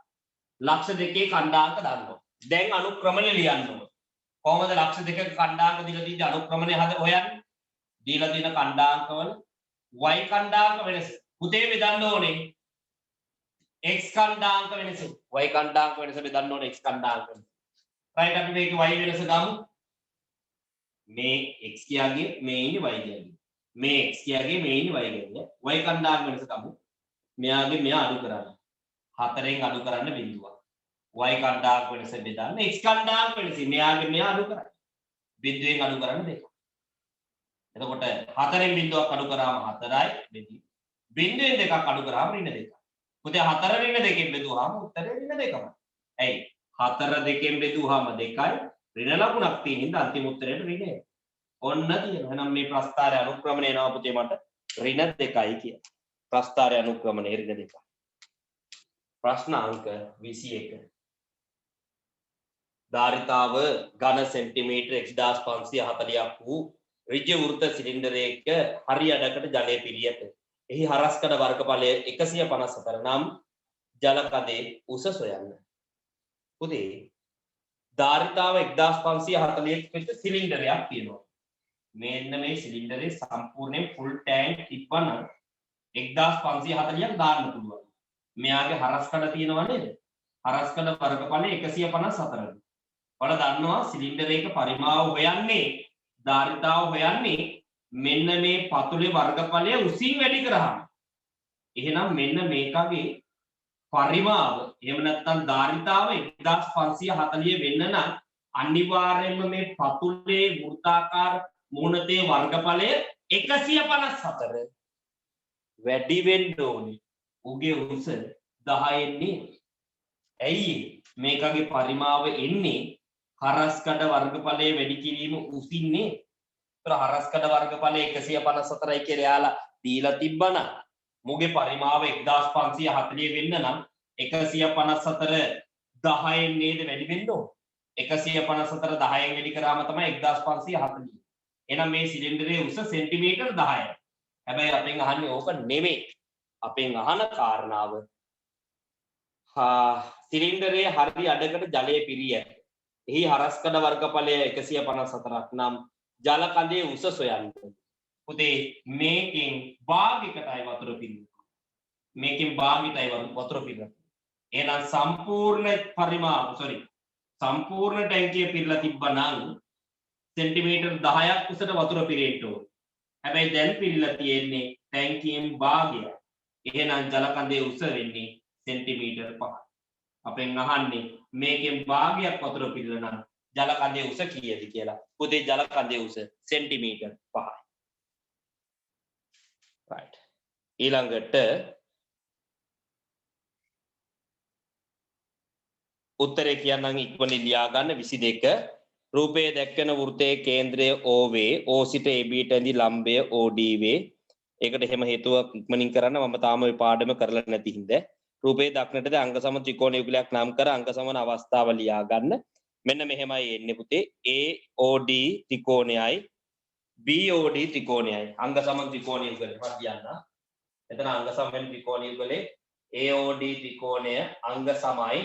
ලක්ෂ දෙකේ කණ්ඩායම දානවා. දැන් අනුක්‍රමණය ලියන්න ඕනේ. කොහොමද ලක්ෂ දෙකක කණ්ඩායම දීලා තියෙන්නේ අනුක්‍රමණය හොයන්නේ? දීලා තියෙන කණ්ඩායමවල y කණ්ඩායම වෙනස. පුතේ බෙදන්න ඕනේ. x කණ්ඩායම වෙනස. y කණ්ඩායම වෙනස බෙදන්න ඕනේ x කණ්ඩායම වෙනස. right අපි මේක y වෙනස ගමු. මේ x කියාගේ මේ ඉන්නේ y කියාගේ. මේ x කියාගේ මේ ඉන්නේ y කියාගේ. y කණ්ඩායම වෙනස ගමු. මෙයාගේ මෙයා අඩු කරන්න. 4ෙන් අඩු කරන්න බිඳුවක්. y කණ්ඩායම වෙනස බෙදන්න x කණ්ඩායම වෙනස මෙයාගේ මෙයා අඩු කරන්න. බිඳුවෙන් අඩු කරන්න 2. එතකොට 4ෙන් බිඳුවක් අඩු කරාම 4යි බෙදී. බිඳුවෙන් 2ක් අඩු කරාම ඍණ 2යි. පුතේ 4 ඍණ 2කින් බෙදුවාම උත්තරේ ඍණ 2යි. ඇයි? 4 2කින් බෙදුවාම 2යි ඍණ ලකුණක් තියෙන හින්දා අන්තිම උත්තරේට ඍණ 1. ඔන්න තියෙනවා. එහෙනම් මේ ප්‍රස්ථාරය අනුක්‍රමණය එනවා පුතේ මට ඍණ 2යි කියලා. ප්‍රස්ථාරය අනුක්‍රමණය ඍණ 2යි. ප්‍රශ්න අංක 21. ධාරිතාව ඝන සෙන්ටිමීටර 1540ක් වූ ඍජු වෘත්ත සිලින්ඩරයක හරි අඩකට ජලය පිරියට එහි හරස්කඩ වර්ගඵලය 154 නම් ජල කඳේ උස සොයන්න. පුතේ ධාරිතාව 1540ක් වෙච්ච සිලින්ඩරයක් තියෙනවා. මෙන්න මේ සිලින්ඩරේ සම්පූර්ණයෙන් ෆුල් ටැංක් තිබ්බනම් 1540ක් දාන්න පුළුවන්. මෙයාගේ හරස්කඩ තියෙනවා නේද? හරස්කඩ වර්ගඵලය 154. ඔයාලා දන්නවා සිලින්ඩර් එක පරිමාව හොයන්නේ ධාරිතාව හොයන්නේ මෙන්න මේ පතුලේ වර්ගඵලය උසින් වැඩි කරාම. එහෙනම් මෙන්න මේකගේ පරිමාව එහෙම නැත්නම් ධාරිතාව 1540 වෙන්න නම් අනිවාර්යයෙන්ම මේ පතුලේ වෘත්තාකාර මූණතේ වර්ගඵලය 154 වැඩි වෙන්න ඕනේ. උගේ උස 10 න්නේ. ඇයි මේකගේ පරිමාව එන්නේ හරස්කඩ වර්ගඵලයේ වැඩි කිරීම උසින්නේ. ඒතර හරස්කඩ වර්ගඵලය 154යි කියලා එයාලා දීලා තිබ්බනම් මුගේ පරිමාව 1540 වෙන්න නම් 154 10න් නේද වැඩි වෙන්න ඕන. 154 10න් වැඩි කරාම තමයි 1540. එහෙනම් මේ සිලින්ඩරයේ උස සෙන්ටිමීටර් 10යි. හැබැයි අපෙන් අහන්නේ ඕක නෙමෙයි. අපෙන් අහන කාරණාව සිලින්ඩරයේ හරි අඩකට ජලය පිරියට එහි හරස්කඩ වර්ගඵලය 154ක් නම් ජල කඳේ උස සොයන්න. පුතේ මේකෙන් භාගයකටයි වතුර පිරෙන්නේ. මේකෙන් භාගයටයි වතුර පිරෙන්නේ. එහෙනම් සම්පූර්ණ සම්පූර්ණ ටැංකිය පිරලා තිබ්බනම් සෙන්ටිමීටර් 10ක් උසට වතුර පිරෙන්න ඕන. හැබැයි දැන් පිරලා තියෙන්නේ ටැංකියෙන් භාගය. එහෙනම් ජල කඳේ උස වෙන්නේ සෙන්ටිමීටර් 5. අපෙන් අහන්නේ මේකෙන් භාගයක් වතුර පිරලා නම් ජල කඳේ උස කීයද කියලා. පුතේ ජල කඳේ උස සෙන්ටිමීටර් 5යි. right. ඊළඟට උත්තරේ කියන්නම් ඉක්මනින් ලියා ගන්න 22. රූපයේ දැක්වෙන වෘත්තයේ කේන්ද්‍රය OV O සිට AB ට ඇඳි ලම්බය OD වේ. ඒකට එහෙම හේතුවක් ඉක්මනින් කරන්න මම තාම ওই පාඩම කරලා නැති හින්දා රූපයේ දක්නටද අංග සම ත්‍රිකෝණ යුගලයක් නම් කර අංග සමන අවස්ථාව ලියා ගන්න. මෙන්න මෙහෙමයි එන්නේ පුතේ AOD ත්‍රිකෝණයයි BOD ත්‍රිකෝණයයි අංග සම ත්‍රිකෝණ යුගලේ මම කියන්න. එතන අංග සම වෙන ත්‍රිකෝණ යුගලේ AOD ත්‍රිකෝණය අංග සමයි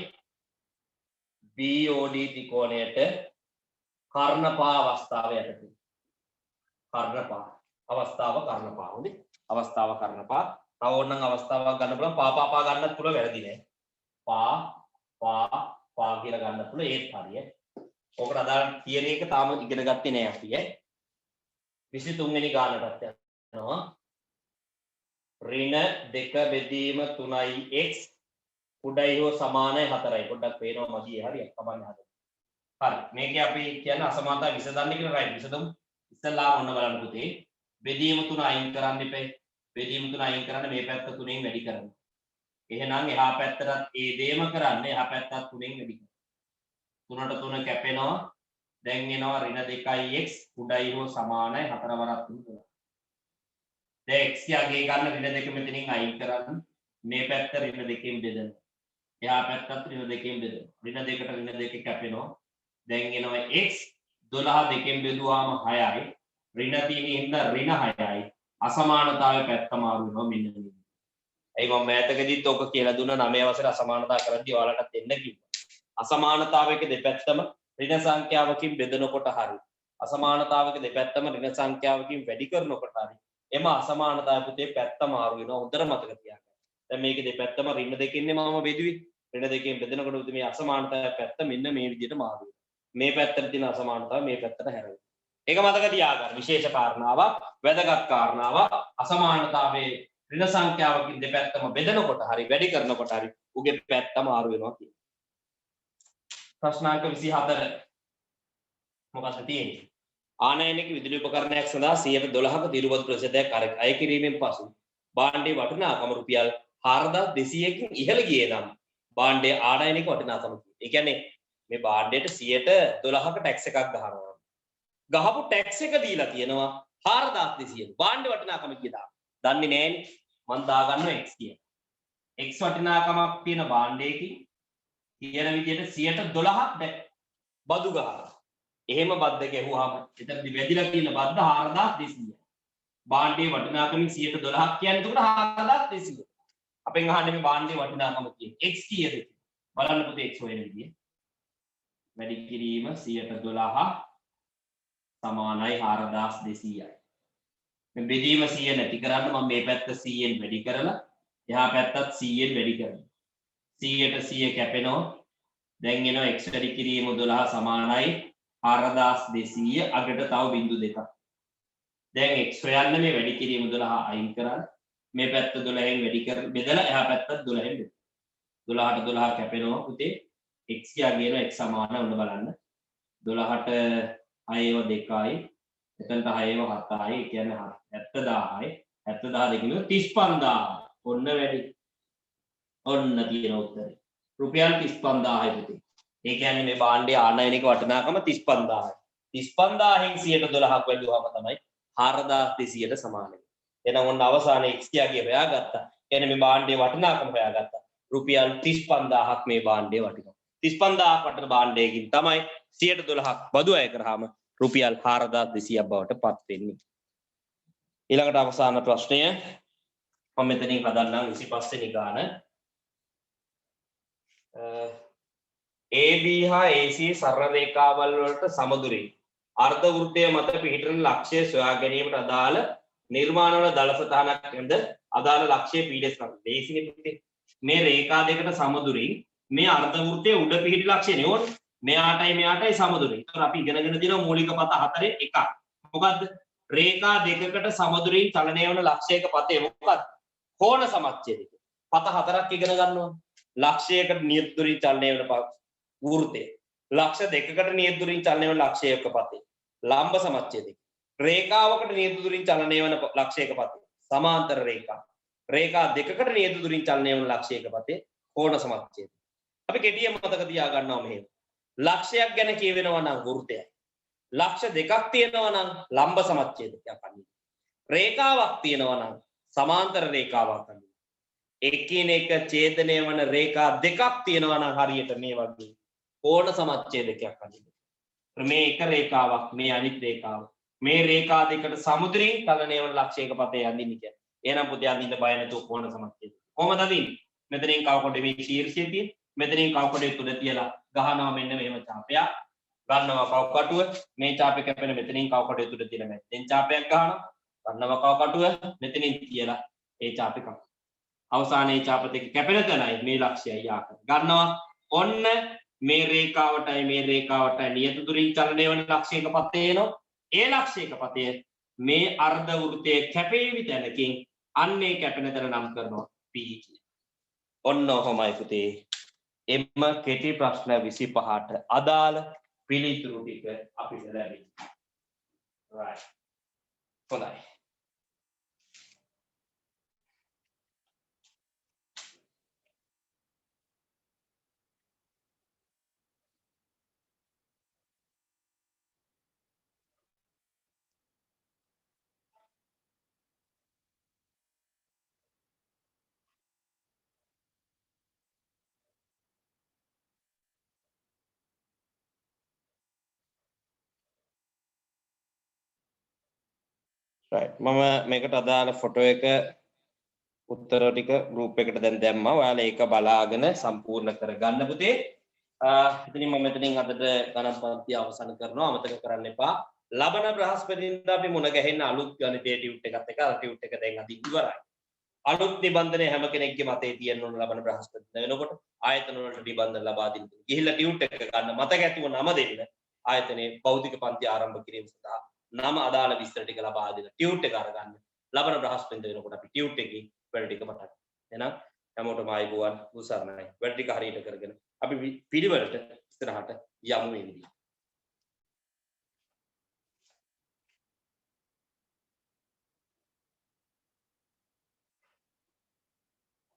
BOD ත්‍රිකෝණයට කර්ණපා අවස්ථාව යටතේ. කර්ණපා අවස්ථාව කර්ණපා හොඳේ. අවස්ථාව කර්ණපා. තව ඕනනම් අවස්ථාවක් ගන්න පුළුවන් පා ගන්නත් පුළුවන් වැරදි නෑ. පා කියලා ගන්නත් පුළුවන් ඒත් හරිය. ඔකට අදාළ තියෙන එක තාම ඉගෙන ගත්තේ නෑ අපි ඈ. 23 වෙනි ගානටත් යනවා. ඍණ 2 බෙදීම 3යි x උඩයි හෝ සමානයි 4යි. පොඩ්ඩක් පේනවා මදි හරියට කමන්න හදන්න. හරි. මේකේ අපි කියන්නේ අසමානතාව විසඳන්න කියලා රයිට් විසඳමු. ඉස්සල්ලාම ඔන්න බලන්න පුතේ. බෙදීම 3 අයින් කරන්න එපේ. බෙදීම 3 අයින් කරන්න මේ පැත්ත 3ෙන් වැඩි කරන්න. එහෙනම් එහා පැත්තටත් ඒ දේම කරන්න එහා පැත්තත් 3ෙන් වැඩි කරන්න. 3ට 3 කැපෙනවා. දැන් එනවා ඍණ 2x උඩයි හෝ සමානයි 4 වරක් 3. දැන් x යගේ ගන්න ඍණ 2 මෙතනින් අයින් කරන්න. මේ පැත්ත ඍණ 2කින් බෙදන්න. එහා පැත්තත් ඍණ 2කින් බෙදන්න. ඍණ 2ට ඍණ 2 කැපෙනවා. දැන් එනවා x 12 2කින් බෙදුවාම 6යි. ඍණ 3 ඉඳන් ඍණ 6යි. අසමානතාවයේ පැත්ත මාරු වෙනවා මෙන්න මේ. එයි මම මෑතකදීත් ඔක කියලා දුන්නා 9 වසරේ අසමානතාව කරද්දී ඔයාලටත් එන්න කිව්වා. අසමානතාවයක දෙපැත්තම ඍණ සංඛ්‍යාවකින් බෙදනකොට හරි. අසමානතාවයක දෙපැත්තම ඍණ සංඛ්‍යාවකින් වැඩි කරනකොට හරි. එම අසමානතාවය පුතේ පැත්ත මාරු වෙනවා. හොඳට මතක තියාගන්න. දැන් මේකේ දෙපැත්තම ඍණ දෙකකින්නේ මම බෙදුවේ. ඍණ දෙකෙන් බෙදනකොට පුතේ මේ අසමානතාවය පැත්ත මෙන්න මේ විදිහට මාරු වෙනවා. මේ පැත්තට තියෙන අසමානතාවය මේ පැත්තට හැරෙනවා. ඒක මතක තියාගන්න. විශේෂ කාරණාවක්, වැදගත් කාරණාවක්. අසමානතාවයේ ඍණ සංඛ්‍යාවකින් දෙපැත්තම බෙදනකොට හරි වැඩි කරනකොට හරි උගේ පැත්ත මාරු වෙනවා කියන්නේ. ප්‍රශ්නාංක 24 මොකක්ද තියෙන්නේ? ආනයනික විදුලි උපකරණයක් සඳහා 112ක දිරුබදු ප්‍රතිශතයක් අය කිරීමෙන් පසු භාණ්ඩයේ වටිනාකම රුපියල් 4200කින් ඉහළ ගියේ නම් භාණ්ඩයේ ආනයනික වටිනාකම කීයද? ඒ කියන්නේ මේ භාණ්ඩයට 112ක ටැක්ස් එකක් ගහනවා. ගහපු ටැක්ස් එක දීලා තියෙනවා 4200. භාණ්ඩ වටිනාකම කීයද? දන්නේ නැහැනේ. මම දාගන්නවා x කියන. x වටිනාකමක් තියෙන භාණ්ඩයකින් කියන විදිහට 112ක් බදු ගහනවා. එහෙම බද්ද ගැහුවාම එතනදි වැදිලා තියෙන බද්ද 4200. භාණ්ඩයේ වටිනාකමින් 112ක් කියන්නේ එතකොට 4200. අපෙන් අහන්නේ මේ භාණ්ඩයේ වටිනාකම කියන්නේ x කීයද කියලා. බලන්න පුතේ x හොයන විදිය. වැඩි කිරීම 112 සමානයි 4200යි. මේ බෙදීම 100 නැති කරන්න මම මේ පැත්ත 100ෙන් වැඩි කරලා එහා පැත්තත් 100ෙන් වැඩි කරනවා. 100ට 100 කැපෙනවා. දැන් එනවා x වැඩි කිරීම 12 සමානයි 4200 අගට තව බිංදු දෙකක්. දැන් x හොයන්න මේ වැඩි කිරීම 12 අයින් කරලා මේ පැත්ත 12න් වැඩි කර බෙදලා එහා පැත්තත් 12න් බෙදලා 12ට 12 කැපෙනවා පුතේ x කියගෙන x සමාන වුණ බලන්න 12ට 6ව 2යි එතනට 6ව 7යි කියන්නේ 70000යි 70000 දෙකින් 35000 ඔන්න වැඩි ඔන්න තියෙන උත්තරේ රුපියල් 35000යි පුතේ. ඒ කියන්නේ මේ භාණ්ඩයේ ආනයනික වටිනාකම 35000යි. 35000න් 112ක් වැළුවාම තමයි 4200ට සමාන වෙන්නේ. එහෙනම් ඔන්න අවසානයේ x කියාගේ හොයාගත්තා. කියන්නේ මේ භාණ්ඩයේ වටිනාකම හොයාගත්තා. රුපියල් 35000ක් මේ භාණ්ඩයේ වටිනවා. 35000ක් වටින භාණ්ඩයකින් තමයි 112ක් බදු අය කරාම රුපියල් 4200ක් බවට පත් වෙන්නේ. ඊළඟට අවසාන ප්‍රශ්නය මම මෙතනින් හදන්නම් 25 වෙනි ගාන. AB හා AC සරල රේඛාවල් වලට සමදුරින් අර්ධ වෘත්තය මත පිහිටන ලක්ෂ්‍ය සොයා ගැනීමට අදාළ නිර්මාණවල දල සටහනක් නේද අදාළ ලක්ෂ්‍ය පීඩස් කරන දේශිනේ පුතේ මේ රේඛා දෙකට සමදුරින් මේ අර්ධ වෘත්තයේ උඩ පිහිටි ලක්ෂ්‍ය නේ ඕන මෙයාටයි සමදුරින්. ඒතර අපි ඉගෙනගෙන තියෙනවා මූලික පත 4 එකක්. මොකද්ද? රේඛා දෙකකට සමදුරින් චලනය වන ලක්ෂයක පතේ මොකක්ද? කෝණ සමච්ඡේදය. පත 4ක් ඉගෙන ගන්නවා. ලක්ෂයකට නියත දුරින් චලනය වන වෘත්තය. ලක්ෂ දෙකකට නියත දුරින් චලනය වන ලක්ෂයක පතේ. ලම්බ සමච්ඡේදය. රේඛාවකට නියත දුරින් චලනය වන ලක්ෂයක පතේ. සමාන්තර රේඛා. රේඛා දෙකකට නියත දුරින් චලනය වන ලක්ෂයක පතේ කෝණ සමච්ඡේදය. අපි කෙටියෙන් මතක තියා ගන්නවා මෙහෙම. ලක්ෂයක් ගැන කියවෙනවා නම් වෘත්තයයි. ලක්ෂ දෙකක් තියෙනවා නම් ලම්බ සමච්ඡේදයක් අන්නේ. රේඛාවක් තියෙනවා නම් සමාන්තර රේඛාවක් අන්නේ. එකිනෙක ඡේදනය වන රේඛා දෙකක් තියෙනවා නම් හරියට මේ වගේ කෝණ සමච්ඡේදකයක් අඳින්න. මේ එක රේඛාවක් මේ අනිත් රේඛාව. මේ රේඛා දෙකට සමුද්‍රයෙන් කලණය වන ලක්ෂයක පතේ අඳින්න කියන්නේ. එහෙනම් පුතේ අඳින්න බය නැතුව කෝණ සමච්ඡේදය. කොහමද අඳින්නේ? මෙතනින් කව කොටේ මේ ශීර්ෂය තියෙන. මෙතනින් කව කොටේ තුඩ තියලා ගහනවා මෙන්න මෙහෙම ඡාපයක්. ගන්නවා කව කටුව. මේ ඡාපේ කැපෙන මෙතනින් කව කොටේ තුඩ තියලා මෙතෙන් ඡාපයක් ගහනවා. ගන්නවා කව කටුව. මෙතනින් තියලා ඒ ඡාපේ කපනවා. අවසානයේ ඡාප දෙක කැපෙන තැනයි මේ ලක්ෂයයි ආකාර. ගන්නවා ඔන්න මේ රේඛාවටයි නියත දුරින් චලනය වන ලක්ෂයක පතේ එනවා. ඒ ලක්ෂයක පතේ මේ අර්ධ වෘත්තයේ කැපේවි තැනකින් අන්නේ කැපෙන තැන නම් කරනවා P කියලා. ඔන්න ඔහොමයි පුතේ. එම කෙටි ප්‍රශ්න 25ට අදාළ පිළිතුරු ටික අපිට ලැබෙනවා. right. හොඳයි. right. මම මේකට අදාළ ෆොටෝ එක උත්තර ටික ගෲප් එකට දැන් දැම්මා. ඔයාලා ඒක බලාගෙන සම්පූර්ණ කරගන්න පුතේ. ඉතින් මම මෙතනින් අදට ගණන් පන්තිය අවසන් කරනවා. අමතක කරන්න එපා. ලබන බ්‍රහස්පතින්දා අපි මුණ ගැහෙන්න අලුත් ගණිතයේ ටියුට් එකත් එක්ක අර ටියුට් එක දැන් අද ඉවරයි. අලුත් නිබන්ධනය හැම කෙනෙක්ගේ මතේ තියෙන්න ඕන ලබන බ්‍රහස්පතින්දා වෙනකොට ආයතන වලට නිබන්ධන ලබා දෙන්න. ගිහිල්ලා ටියුට් එක ගන්න මතක ඇතුව නම දෙන්න. ආයතනයේ භෞතික පන්ති ආරම්භ කිරීම සඳහා නම අදාළ විස්තර ටික ලබා දෙන්න. ටියුට් එක අරගන්න. ලබන බ්‍රහස්පතින්දා වෙනකොට අපි ටියුට් එකේ වැඩ ටික පටන් ගන්නවා. එහෙනම් හැමෝටම ආයුබෝවන් උසරණයි. වැඩ ටික හරියට කරගෙන අපි පිළිවෙලට ඉස්සරහට යමු මේ විදිහට.